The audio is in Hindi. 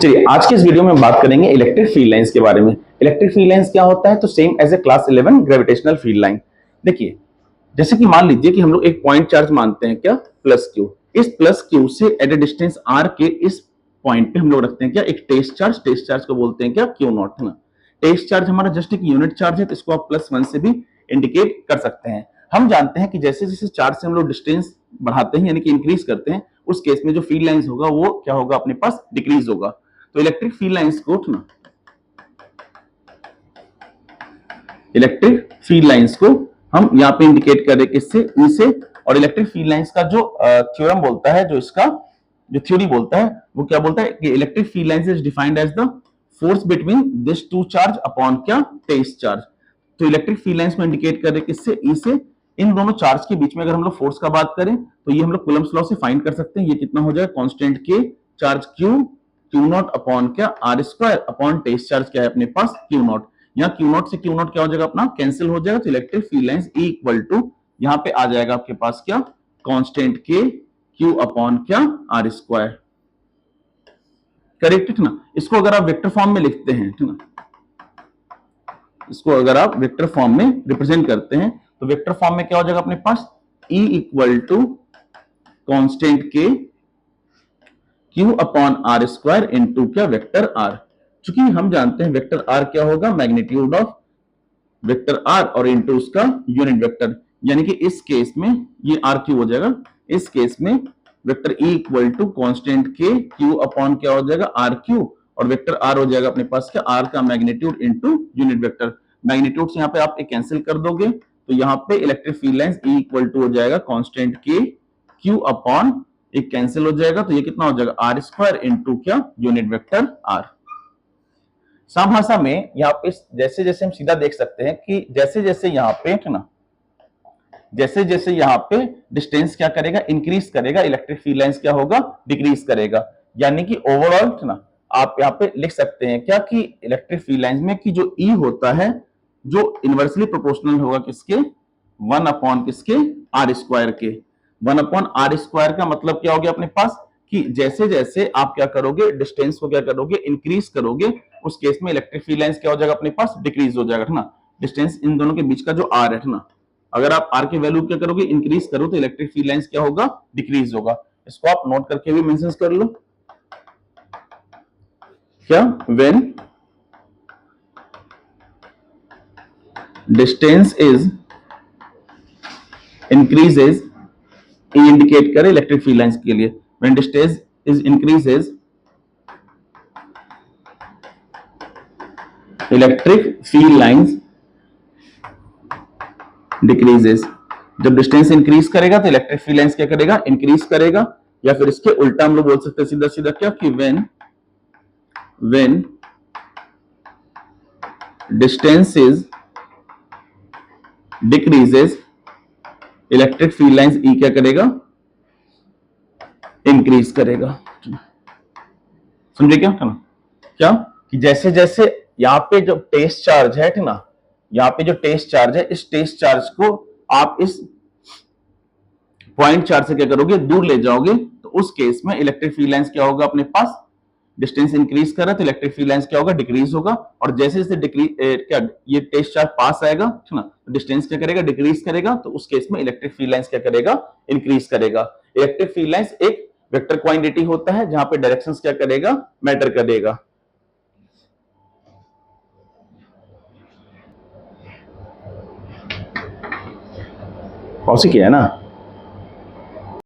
चलिए आज के इस वीडियो में बात करेंगे इलेक्ट्रिक फील्ड लाइंस के बारे में। इलेक्ट्रिक फील्ड लाइंस क्या होता है? तो same as a class 11 gravitational field line. देखिए, जैसे कि मान लीजिए कि हम लोग एक पॉइंट चार्ज मानते हैं क्या, प्लस क्यू। इस प्लस क्यू से एट ए डिस्टेंस आर के इस पॉइंट पे हम लोग रखते हैं क्या, एक टेस्ट चार्ज। टेस्ट चार्ज को बोलते हैं क्या, क्यू नॉट, है ना। टेस्ट चार्ज हमारा जस्ट एक यूनिट चार्ज है, तो इसको आप +1 से भी इंडिकेट कर सकते हैं। हम जानते हैं कि जैसे जैसे चार्ज से हम लोग डिस्टेंस बढ़ाते हैं यानी कि इंक्रीज करते हैं, उस केस में जो फील्ड लाइंस होगा वो क्या होगा, अपने पास डिक्रीज होगा। तो इलेक्ट्रिक फील्ड लाइंस को ना, इलेक्ट्रिक फील्ड लाइंस को हम यहाँ पे इंडिकेट करें किससे, ई से। और इलेक्ट्रिक फील्ड लाइंस का जो थ्योरम बोलता है, जो इसका जो थ्योरी बोलता है, वो क्या बोलता है कि electric field lines is defined as the force between this two charge upon क्या, टेस्ट चार्ज। तो इलेक्ट्रिक फील्ड लाइंस को इंडिकेट करें किससे, ई से। इन दोनों चार्ज के बीच में अगर हम लोग फोर्स का बात करें तो ये हम लोग कूलम्ब्स लॉ से फाइंड कर सकते हैं। ये कितना हो जाएगा, कांस्टेंट के charge q, q naught upon क्या, r square upon test charge क्या है अपने पास, क्यू नॉट। यहाँ क्यू नॉट से क्यू नॉट क्या हो जाएगा, अपना कैंसिल हो जाएगा। तो electric field lines E equal to यहाँ पे आ जाएगा आपके पास क्या, कांस्टेंट के क्यू अपॉन क्या, आर स्क्वायर। करेक्ट है ना। इसको अगर आप वेक्टर फॉर्म में लिखते हैं, ठीक ना, इसको अगर आप वेक्टर फॉर्म में रिप्रेजेंट करते हैं तो वेक्टर फॉर्म में क्या हो जाएगा अपने पास, E इक्वल टू कांस्टेंट के q upon r square into क्या, वेक्टर आर। चूंकि हम जानते हैं वेक्टर आर क्या होगा, मैग्नीट्यूड ऑफ वेक्टर आर और इंटू उसका यूनिट वेक्टर, यानी कि इस केस में ये आर क्यू हो जाएगा। इस केस में vector E equal to constant के क्यू अपॉन क्या हो जाएगा, आर क्यू, और वेक्टर आर हो जाएगा अपने पास क्या, आर का magnitude into unit vector. Magnitude से यहाँ पे आप एक कैंसिल कर दोगे तो यहाँ पे electric field lines E equal to हो जाएगा कांस्टेंट के क्यू अपॉन, एक कैंसिल हो जाएगा तो ये कितना हो जाएगा, आर स्क्वायर इंटू क्या, यूनिट वेक्टर आर। साम भाषा में यहाँ पे जैसे जैसे हम सीधा देख सकते हैं कि जैसे जैसे यहाँ पे ना, जैसे जैसे यहाँ पे डिस्टेंस क्या करेगा, इंक्रीज करेगा, इलेक्ट्रिक फील्ड लाइंस क्या होगा, डिक्रीज करेगा। यानी कि ओवरऑल ना आप यहाँ पे लिख सकते हैं क्या कि इलेक्ट्रिक फील्ड लाइंस में कि जो ई होता है जो इनवर्सली प्रोपोर्शनल होगा किसके, 1 अपॉन किसके, आर स्क्वायर के। 1 अपॉन आर स्क्वायर का मतलब क्या हो गया अपने पास कि जैसे जैसे आप क्या करोगे, डिस्टेंस को क्या करोगे, इंक्रीज करोगे, उस केस में इलेक्ट्रिक फील्ड लाइंस क्या हो जाएगा अपने पास, डिक्रीज हो जाएगा, है ना। डिस्टेंस इन दोनों के बीच का जो आर है ना, अगर आप आर के वैल्यू क्या करोगे, इंक्रीज करो, तो इलेक्ट्रिक फील्ड लाइंस क्या होगा, डिक्रीज होगा। इसको आप नोट करके भी मेंशन कर लो क्या, when distance is increases, indicate करे इलेक्ट्रिक फील्ड लाइंस के लिए, when distance is increases electric field lines decreases. जब डिस्टेंस इंक्रीज करेगा तो इलेक्ट्रिक फील्ड लाइंस क्या करेगा, इंक्रीज करेगा। या फिर इसके उल्टा हम लोग बोल सकते हैं सीधा सीधा क्या कि when distance is decreases electric field lines E क्या करेगा, इंक्रीज करेगा। समझे क्या क्या कि जैसे जैसे यहाँ पे जो टेस्ट चार्ज है ना, यहाँ पे जो टेस्ट चार्ज है, इस टेस्ट चार्ज को आप इस पॉइंट चार्ज से क्या करोगे, दूर ले जाओगे, तो उस केस में इलेक्ट्रिक फील्ड लाइंस क्या होगा अपने पास, डिस्टेंस इंक्रीज कर रहा है तो इलेक्ट्रिक फील्ड लाइंस क्या होगा, डिक्रीज होगा। और जैसे जैसे डिक्रीज क्या ये टेस्ट चार्ज पास आएगा, है ना, तो डिस्टेंस क्या करेगा, डिक्रीज करेगा, तो उस केस में इलेक्ट्रिक फील्ड लाइंस क्या करेगा, इंक्रीज करेगा। इलेक्ट्रिक फील्ड लाइंस एक वेक्टर क्वांटिटी होता है जहां पे डायरेक्शंस क्या करेगा, मैटर करेगा। कौन सी किया है ना।